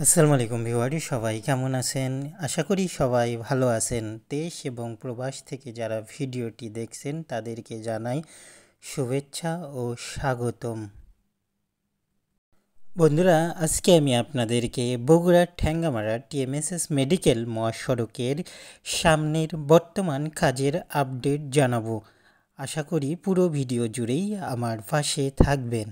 আসসালামু আলাইকুম ভিউয়ার, সবাই কেমন আছেন? আশা করি সবাই ভালো আছেন। দেশ এবং প্রবাস থেকে যারা ভিডিওটি দেখছেন তাদেরকে জানাই শুভেচ্ছা ও স্বাগতম। বন্ধুরা, আজকে আমি আপনাদেরকে বগুড়ার ঠ্যাঙ্গামারা টিএমএসএস মেডিকেল মহাসড়কের সামনের বর্তমান কাজের আপডেট জানাবো। আশা করি পুরো ভিডিও জুড়েই আমার পাশে থাকবেন।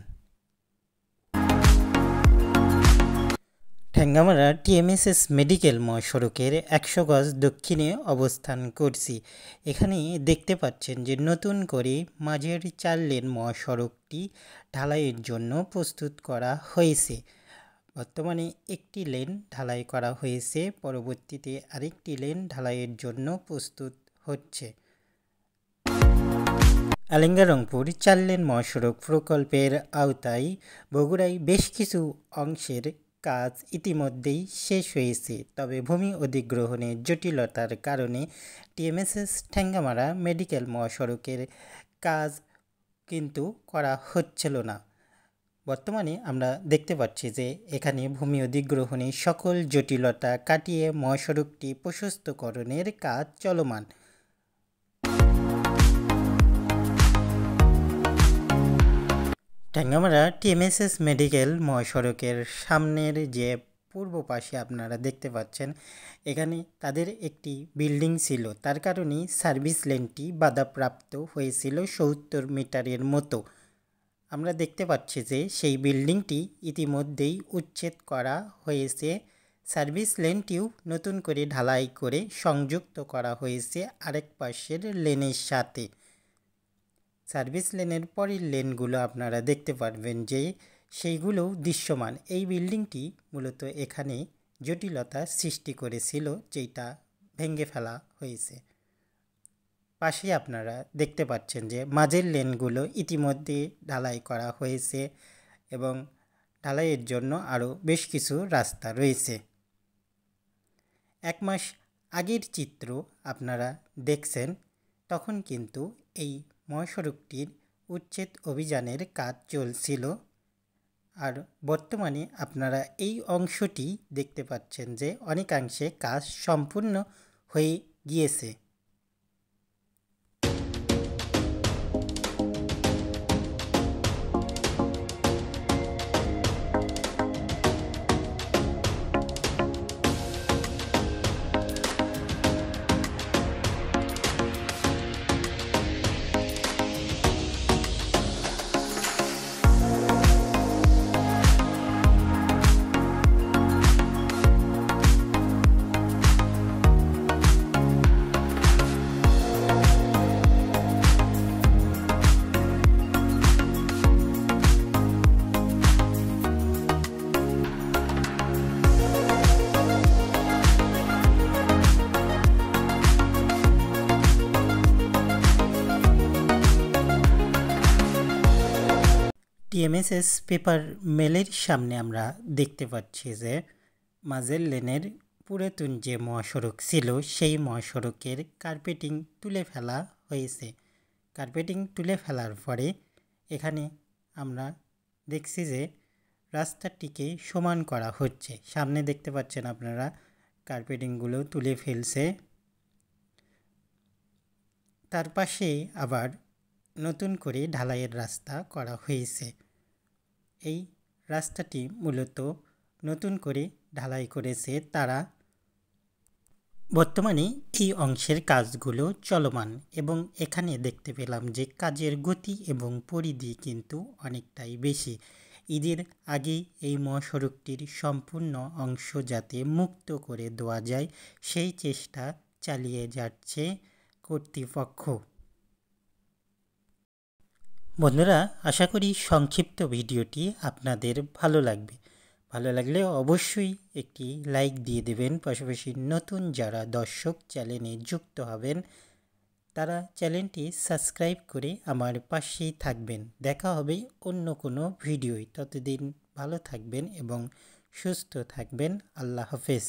ঠ্যাঙ্গামারা টিএমএসএস মেডিকেল মহাসড়কের 100 গজ দক্ষিণে অবস্থান করছি। এখানে দেখতে পাচ্ছেন যে নতুন করে মাঝের 4 লেন মহাসড়কটি ঢালাইয়ের জন্য প্রস্তুত করা হয়েছে। বর্তমানে একটি লেন ঢালাই করা হয়েছে, পরবর্তীতে আরেকটি লেন ঢালাইয়ের জন্য প্রস্তুত হচ্ছে। আলেঙ্গা রংপুর 4 লেন মহাসড়ক প্রকল্পের আওতায় বগুড়ায় বেশ কিছু অংশের কাজ ইতিমধ্যেই শেষ হয়েছে, তবে ভূমি অধিগ্রহণের জটিলতার কারণে টিএমএসএস ঠ্যাঙ্গামারা মেডিকেল মহাসড়কের কাজ কিন্তু করা হচ্ছিল না। বর্তমানে আমরা দেখতে পাচ্ছি যে এখানে ভূমি অধিগ্রহণে সকল জটিলতা কাটিয়ে মহাসড়কটি প্রশস্তকরণের কাজ চলমান। ঠ্যাঙ্গামারা টিএমএসএস মেডিকেল মহাসড়কের সামনের যে পূর্ব পাশে আপনারা দেখতে পাচ্ছেন, এখানে তাদের একটি বিল্ডিং ছিল, তার কারণেই সার্ভিস লেনটি বাধাপ্রাপ্ত হয়েছিল 70 মিটারের মতো। আমরা দেখতে পাচ্ছি যে সেই বিল্ডিংটি ইতিমধ্যেই উচ্ছেদ করা হয়েছে। সার্ভিস লেনটিও নতুন করে ঢালাই করে সংযুক্ত করা হয়েছে আরেক পাশের লেনের সাথে। সার্ভিস লেনের পরের লেনগুলো আপনারা দেখতে পারবেন যে সেইগুলোও দৃশ্যমান। এই বিল্ডিংটি মূলত এখানে জটিলতা সৃষ্টি করেছিল, যেটা ভেঙে ফেলা হয়েছে। পাশে আপনারা দেখতে পাচ্ছেন যে মাঝের লেনগুলো ইতিমধ্যে ঢালাই করা হয়েছে এবং ঢালাইয়ের জন্য আরও বেশ কিছু রাস্তা রয়েছে। 1 মাস আগের চিত্র আপনারা দেখছেন, তখন কিন্তু এই মহাসড়কটির উচ্ছেদ অভিযানের কাজ চলছিল। আর বর্তমানে আপনারা এই অংশটি দেখতে পাচ্ছেন যে অনেকাংশে কাজ সম্পূর্ণ হয়ে গিয়েছে। টিএমএসএস পেপার মেলের সামনে আমরা দেখতে পাচ্ছি যে মাঝের লেনের পুরাতন যে মহাসড়ক ছিল সেই মহাসড়কের কার্পেটিং তুলে ফেলা হয়েছে। কার্পেটিং তুলে ফেলার পরে এখানে আমরা দেখছি যে রাস্তাটিকে সমান করা হচ্ছে। সামনে দেখতে পাচ্ছেন আপনারা কার্পেটিংগুলো তুলে ফেলছে। তার পাশে আবার নতুন করে ঢালাইয়ের রাস্তা করা হয়েছে। এই রাস্তাটি মূলত নতুন করে ঢালাই করেছে তারা। বর্তমানে এই অংশের কাজগুলো চলমান এবং এখানে দেখতে পেলাম যে কাজের গতি এবং পরিধি কিন্তু অনেকটাই বেশি। ঈদের আগে এই মহাসড়কটির সম্পূর্ণ অংশ যাতে মুক্ত করে দেওয়া যায় সেই চেষ্টা চালিয়ে যাচ্ছে কর্তৃপক্ষ। বন্ধুরা, আশা করি সংক্ষিপ্ত ভিডিওটি আপনাদের ভালো লাগবে। ভালো লাগলে অবশ্যই একটি লাইক দিয়ে দেবেন। পাশাপাশি নতুন যারা দর্শক চ্যানেলে যুক্ত হবেন তারা চ্যানেলটি সাবস্ক্রাইব করে আমার পাশেই থাকবেন। দেখা হবে অন্য কোনো ভিডিওয়। ততদিন ভালো থাকবেন এবং সুস্থ থাকবেন। আল্লাহ হাফেজ।